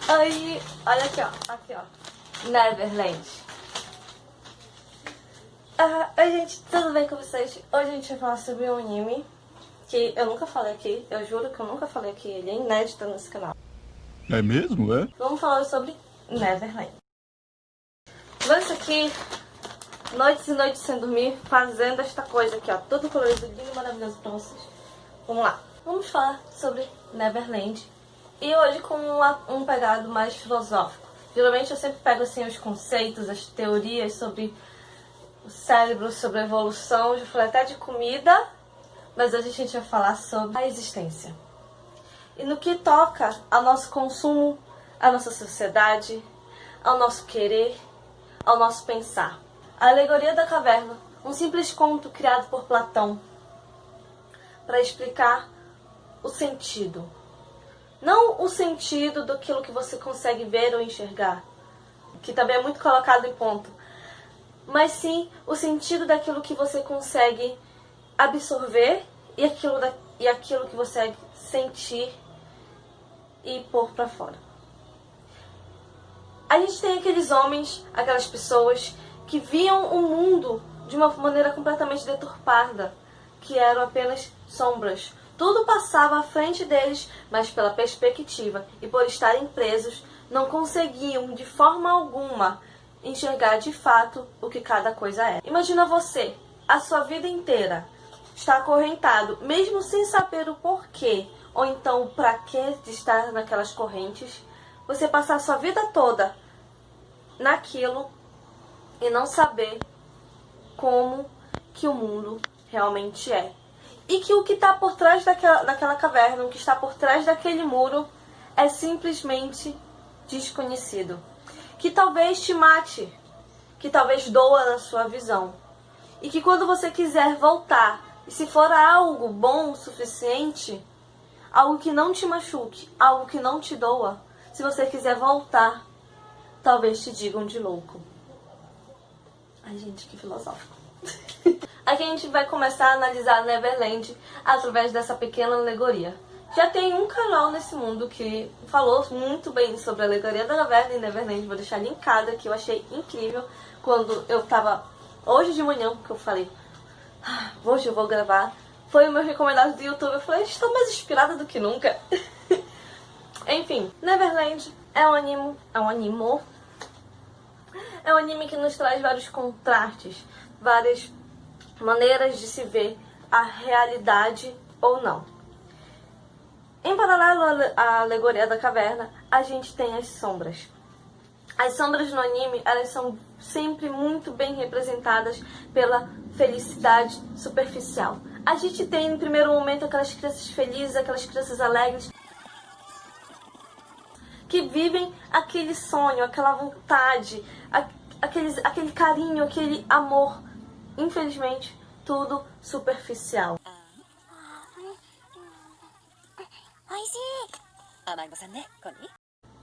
Aí, olha aqui ó, Neverland. Oi gente, tudo bem com vocês? Hoje a gente vai falar sobre um anime que eu nunca falei aqui, eu juro que eu nunca falei aqui, ele é inédito nesse canal. É mesmo, é? Vamos falar sobre Neverland. Vamos aqui, noites e noites sem dormir, fazendo esta coisa aqui ó, todo colorido, lindo e maravilhoso pra vocês. Vamos lá, vamos falar sobre Neverland. E hoje com um pegado mais filosófico. Geralmente eu sempre pego assim os conceitos, as teorias sobre o cérebro, sobre a evolução. Já falei até de comida, mas hoje a gente vai falar sobre a existência. E no que toca ao nosso consumo, à nossa sociedade, ao nosso querer, ao nosso pensar. A Alegoria da Caverna, um simples conto criado por Platão para explicar o sentido. Não o sentido daquilo que você consegue ver ou enxergar, que também é muito colocado em ponto, mas sim o sentido daquilo que você consegue absorver e aquilo que você consegue sentir e pôr pra fora. A gente tem aqueles homens, aquelas pessoas que viam o mundo de uma maneira completamente deturpada, que eram apenas sombras. Tudo passava à frente deles, mas pela perspectiva e por estarem presos, não conseguiam de forma alguma enxergar de fato o que cada coisa é. Imagina você, a sua vida inteira, estar acorrentado, mesmo sem saber o porquê, ou então o pra que de estar naquelas correntes, você passar a sua vida toda naquilo e não saber como que o mundo realmente é. E que o que está por trás daquela caverna, o que está por trás daquele muro, é simplesmente desconhecido. Que talvez te mate, que talvez doa na sua visão. E que quando você quiser voltar, e se for algo bom o suficiente, algo que não te machuque, algo que não te doa, se você quiser voltar, talvez te digam de louco. Ai gente, que filosófico. Aqui a gente vai começar a analisar Neverland através dessa pequena alegoria. Já tem um canal nesse mundo que falou muito bem sobre a alegoria da caverna e Neverland. Vou deixar linkado aqui, eu achei incrível. Quando eu tava, hoje de manhã, que eu falei, hoje eu vou gravar, foi o meu recomendado do YouTube. Eu falei, estou mais inspirada do que nunca. Enfim, Neverland é um anime que nos traz vários contrastes, várias maneiras de se ver a realidade ou não. Em paralelo à alegoria da caverna, a gente tem as sombras. As sombras no anime, elas são sempre muito bem representadas pela felicidade superficial. A gente tem, no primeiro momento, aquelas crianças felizes, aquelas crianças alegres, que vivem aquele sonho, aquela vontade, aquele carinho, aquele amor. Infelizmente, tudo superficial.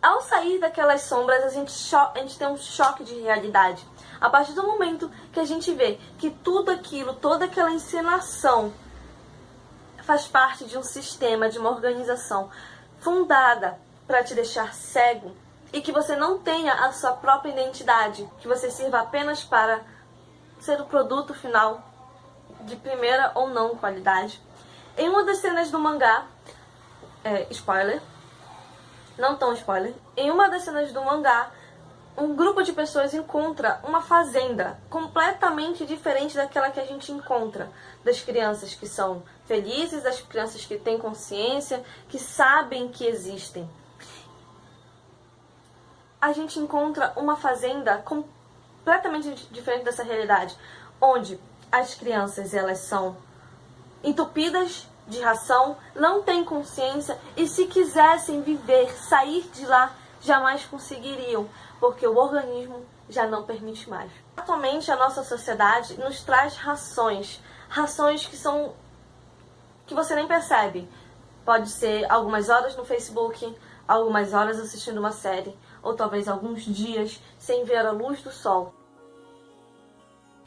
Ao sair daquelas sombras, a gente tem um choque de realidade. A partir do momento que a gente vê que tudo aquilo, toda aquela encenação faz parte de um sistema, de uma organização fundada para te deixar cego e que você não tenha a sua própria identidade, que você sirva apenas para ser o produto final de primeira ou não qualidade. Em uma das cenas do mangá, spoiler, não tão spoiler, em uma das cenas do mangá, um grupo de pessoas encontra uma fazenda completamente diferente daquela que a gente encontra, das crianças que são felizes, das crianças que têm consciência, que sabem que existem. A gente encontra uma fazenda completamente diferente dessa realidade, onde as crianças elas são entupidas de ração, não têm consciência e se quisessem viver, sair de lá, jamais conseguiriam, porque o organismo já não permite mais. Atualmente a nossa sociedade nos traz rações que você nem percebe. Pode ser algumas horas no Facebook, algumas horas assistindo uma série, ou talvez alguns dias sem ver a luz do sol.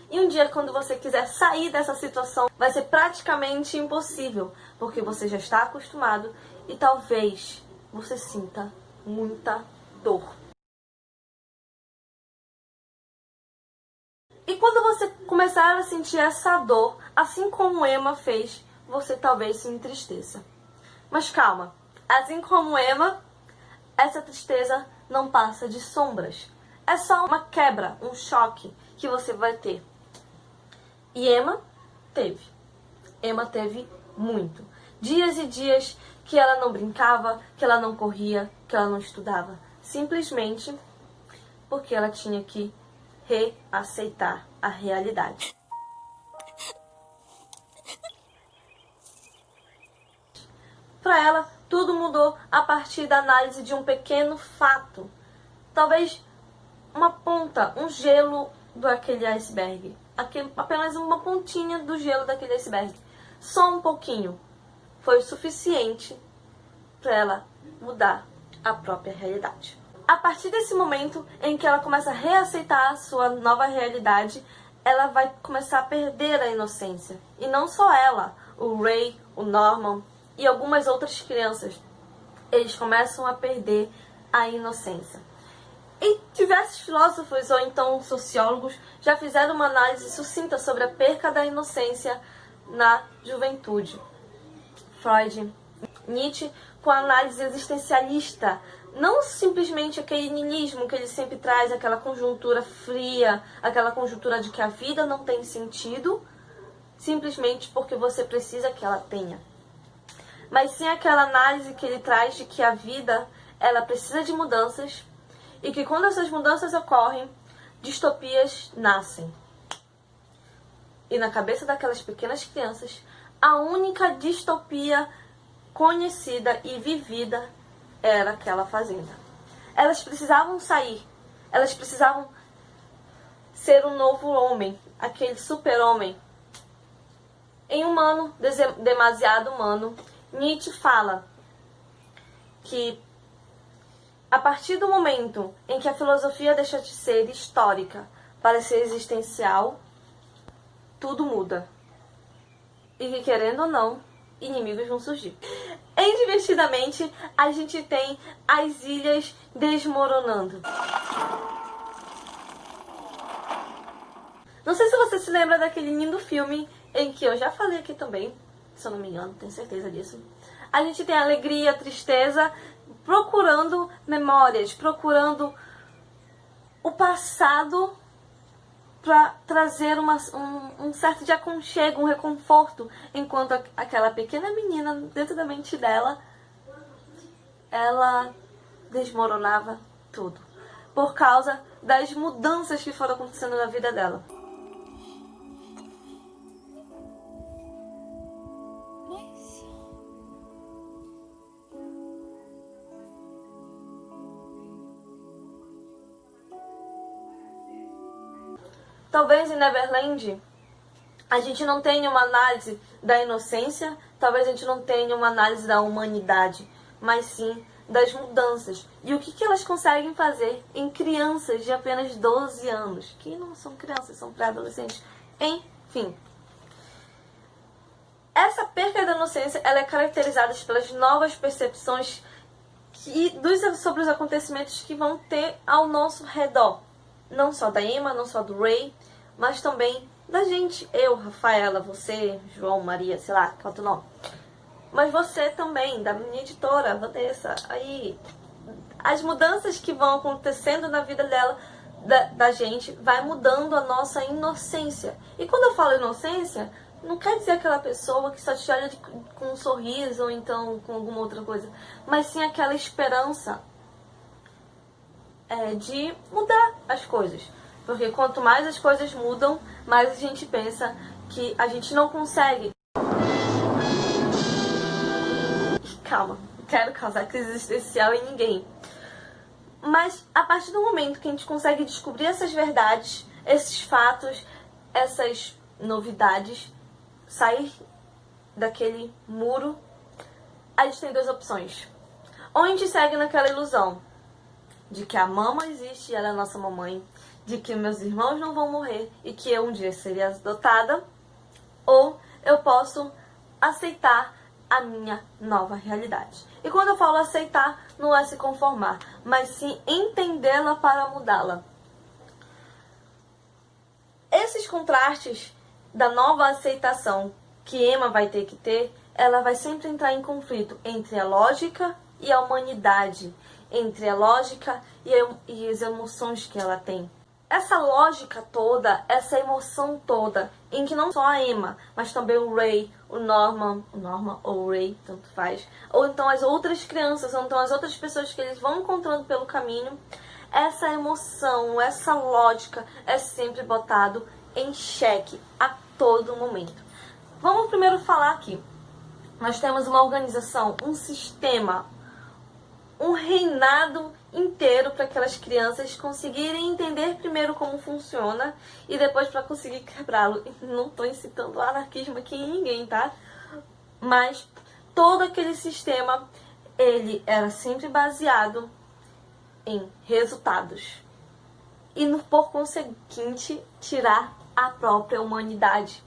E um dia, quando você quiser sair dessa situação, vai ser praticamente impossível, porque você já está acostumado e talvez você sinta muita dor. E quando você começar a sentir essa dor, assim como Emma fez, você talvez se entristeça. Mas calma, assim como Emma, essa tristeza não passa de sombras. É só uma quebra, um choque que você vai ter. E Emma teve. Emma teve muito. Dias e dias que ela não brincava, que ela não corria, que ela não estudava. Simplesmente porque ela tinha que reaceitar a realidade. Para ela, tudo mudou a partir da análise de um pequeno fato. Talvez uma ponta, um gelo daquele iceberg. Apenas uma pontinha do gelo daquele iceberg. Só um pouquinho. Foi o suficiente para ela mudar a própria realidade. A partir desse momento em que ela começa a reaceitar a sua nova realidade, ela vai começar a perder a inocência. E não só ela, o Ray, o Norman e algumas outras crianças. Eles começam a perder a inocência. E diversos filósofos ou então sociólogos já fizeram uma análise sucinta sobre a perca da inocência na juventude. Freud, Nietzsche, com a análise existencialista, não simplesmente aquele niilismo que ele sempre traz, aquela conjuntura fria, aquela conjuntura de que a vida não tem sentido, simplesmente porque você precisa que ela tenha. Mas sim aquela análise que ele traz de que a vida, ela precisa de mudanças e que quando essas mudanças ocorrem, distopias nascem. E na cabeça daquelas pequenas crianças, a única distopia conhecida e vivida era aquela fazenda. Elas precisavam sair, elas precisavam ser um novo homem, aquele super-homem. Em Humano, Demasiado Humano, Nietzsche fala que a partir do momento em que a filosofia deixa de ser histórica para ser existencial, tudo muda. E que, querendo ou não, inimigos vão surgir. Em Divertidamente, a gente tem as ilhas desmoronando. Não sei se você se lembra daquele lindo filme em que eu já falei aqui também, se eu não me engano, tenho certeza disso. A gente tem a alegria, a tristeza, procurando memórias, procurando o passado para trazer um certo de aconchego, um reconforto, enquanto aquela pequena menina dentro da mente dela, ela desmoronava tudo, por causa das mudanças que foram acontecendo na vida dela. Talvez em Neverland a gente não tenha uma análise da inocência, talvez a gente não tenha uma análise da humanidade, mas sim das mudanças. E o que elas conseguem fazer em crianças de apenas 12 anos, que não são crianças, são pré-adolescentes. Enfim. Essa perca da inocência ela é caracterizada pelas novas percepções sobre os acontecimentos que vão ter ao nosso redor. Não só da Emma, não só do Ray, mas também da gente. Eu, Rafaela, você, João, Maria, sei lá, qual é o teu nome. Mas você também, da minha editora, Vanessa. Aí, as mudanças que vão acontecendo na vida dela, da gente, vai mudando a nossa inocência. E quando eu falo inocência, não quer dizer aquela pessoa que só te olha com um sorriso ou então com alguma outra coisa, mas sim aquela esperança de mudar as coisas. Porque quanto mais as coisas mudam, mais a gente pensa que a gente não consegue. Calma, não quero causar crise existencial em ninguém. Mas a partir do momento que a gente consegue descobrir essas verdades, esses fatos, essas novidades, sair daquele muro, a gente tem duas opções. Ou a gente segue naquela ilusão de que a mama existe e ela é a nossa mamãe, de que meus irmãos não vão morrer e que eu um dia seria adotada, ou eu posso aceitar a minha nova realidade. E quando eu falo aceitar, não é se conformar, mas sim entendê-la para mudá-la. Esses contrastes da nova aceitação que Emma vai ter que ter, ela vai sempre entrar em conflito entre a lógica e a humanidade, entre a lógica e as emoções que ela tem. Essa lógica toda, essa emoção toda, em que não só a Emma, mas também o Ray, o Norman ou o Ray, tanto faz, ou então as outras crianças, ou então as outras pessoas que eles vão encontrando pelo caminho, essa emoção, essa lógica é sempre botado em xeque a todo momento. Vamos primeiro falar aqui. Nós temos uma organização, um sistema, um reinado inteiro para aquelas crianças conseguirem entender primeiro como funciona e depois para conseguir quebrá-lo. Não estou incitando anarquismo aqui em ninguém, tá? Mas todo aquele sistema, ele era sempre baseado em resultados. E por conseguinte, tirar a própria humanidade.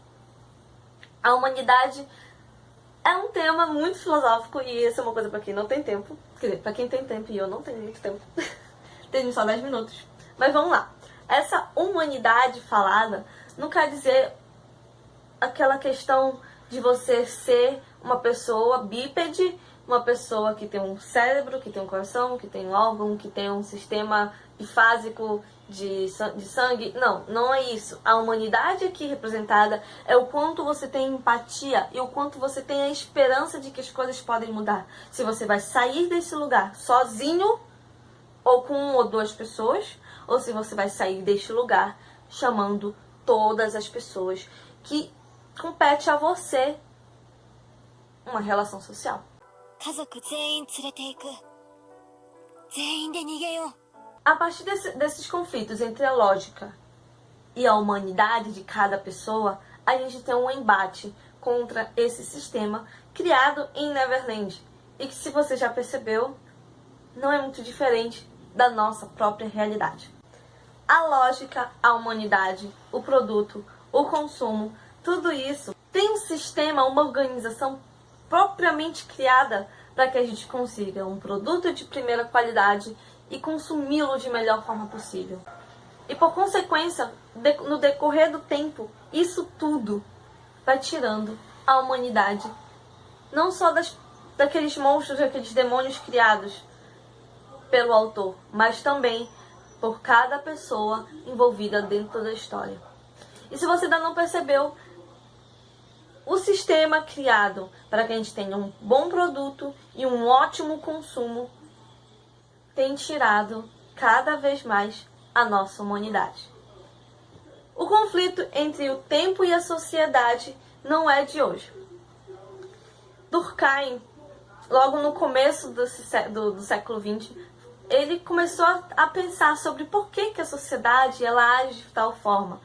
A humanidade é um tema muito filosófico e isso é uma coisa para quem não tem tempo. Quer dizer, para quem tem tempo e eu não tenho muito tempo. Tenho só 10 minutos. Mas vamos lá. Essa humanidade falada não quer dizer aquela questão de você ser uma pessoa bípede, uma pessoa que tem um cérebro, que tem um coração, que tem um órgão, que tem um sistema bifásico de sangue. Não, não é isso. A humanidade aqui representada é o quanto você tem empatia e o quanto você tem a esperança de que as coisas podem mudar. Se você vai sair desse lugar sozinho, ou com uma ou duas pessoas, ou se você vai sair deste lugar chamando todas as pessoas que compete a você uma relação social. A partir desses conflitos entre a lógica e a humanidade de cada pessoa, a gente tem um embate contra esse sistema criado em Neverland. E que, se você já percebeu, não é muito diferente da nossa própria realidade. A lógica, a humanidade, o produto, o consumo, tudo isso tem um sistema, uma organização propriamente criada para que a gente consiga um produto de primeira qualidade e consumi-lo de melhor forma possível. E por consequência, no decorrer do tempo, isso tudo vai tirando a humanidade, não só daqueles monstros, daqueles demônios criados pelo autor, mas também por cada pessoa envolvida dentro da história. E se você ainda não percebeu, o sistema criado para que a gente tenha um bom produto e um ótimo consumo tem tirado cada vez mais a nossa humanidade. O conflito entre o tempo e a sociedade não é de hoje. Durkheim, logo no começo do século XX, ele começou a pensar sobre por que a sociedade ela age de tal forma.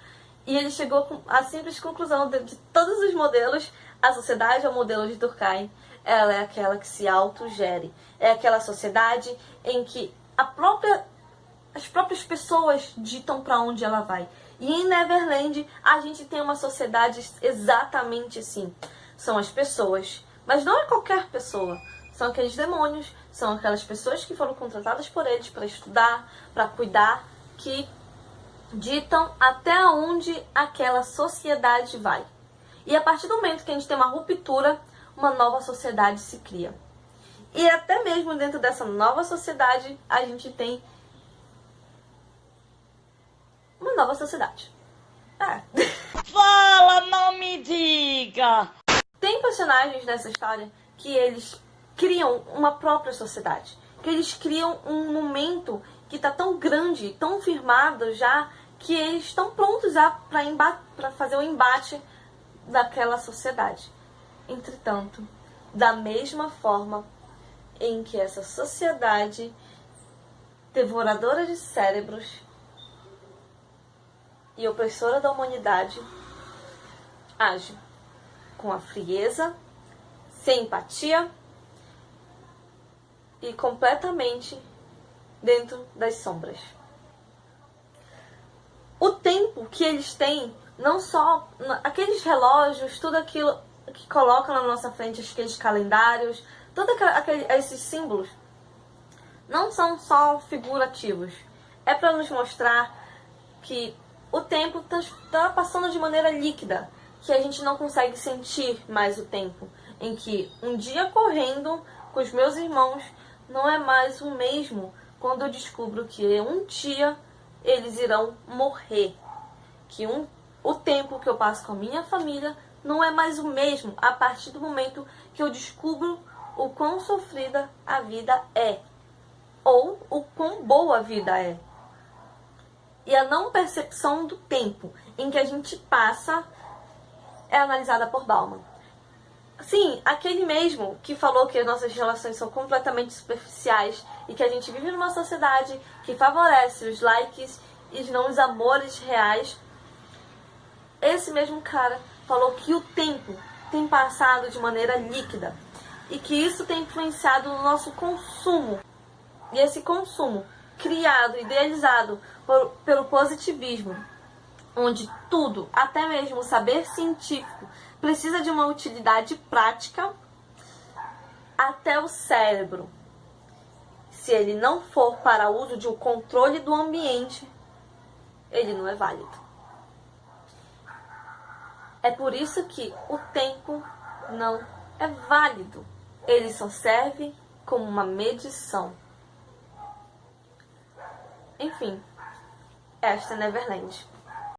E ele chegou à simples conclusão de todos os modelos, a sociedade é o modelo de Durkheim. Ela é aquela que se autogere. É aquela sociedade em que as próprias pessoas ditam para onde ela vai. E em Neverland a gente tem uma sociedade exatamente assim. São as pessoas, mas não é qualquer pessoa. São aqueles demônios, são aquelas pessoas que foram contratadas por eles para estudar, para cuidar, que ditam até onde aquela sociedade vai. E a partir do momento que a gente tem uma ruptura, uma nova sociedade se cria. E até mesmo dentro dessa nova sociedade, a gente tem uma nova sociedade. Fala, não me diga! Tem personagens nessa história que eles criam uma própria sociedade. Que eles criam um momento que está tão grande, tão firmado já, que eles estão prontos para fazer o embate daquela sociedade. Entretanto, da mesma forma em que essa sociedade devoradora de cérebros e opressora da humanidade age com a frieza, sem empatia e completamente dentro das sombras. o tempo que eles têm, não só aqueles relógios, tudo aquilo que colocam na nossa frente, aqueles calendários, todos esses símbolos, não são só figurativos. É para nos mostrar que o tempo está passando de maneira líquida, que a gente não consegue sentir mais o tempo, em que um dia correndo com os meus irmãos não é mais o mesmo quando eu descubro que um dia eles irão morrer, que o tempo que eu passo com a minha família não é mais o mesmo a partir do momento que eu descubro o quão sofrida a vida é, ou o quão boa a vida é. E a não percepção do tempo em que a gente passa é analisada por Bauman. Sim, aquele mesmo que falou que as nossas relações são completamente superficiais e que a gente vive numa sociedade que favorece os likes e não os amores reais. Esse mesmo cara falou que o tempo tem passado de maneira líquida e que isso tem influenciado no nosso consumo. E esse consumo, criado, idealizado pelo positivismo, onde tudo, até mesmo o saber científico, precisa de uma utilidade prática, até o cérebro, se ele não for para uso de um controle do ambiente, ele não é válido. É por isso que o tempo não é válido. Ele só serve como uma medição. Enfim, esta é Neverland.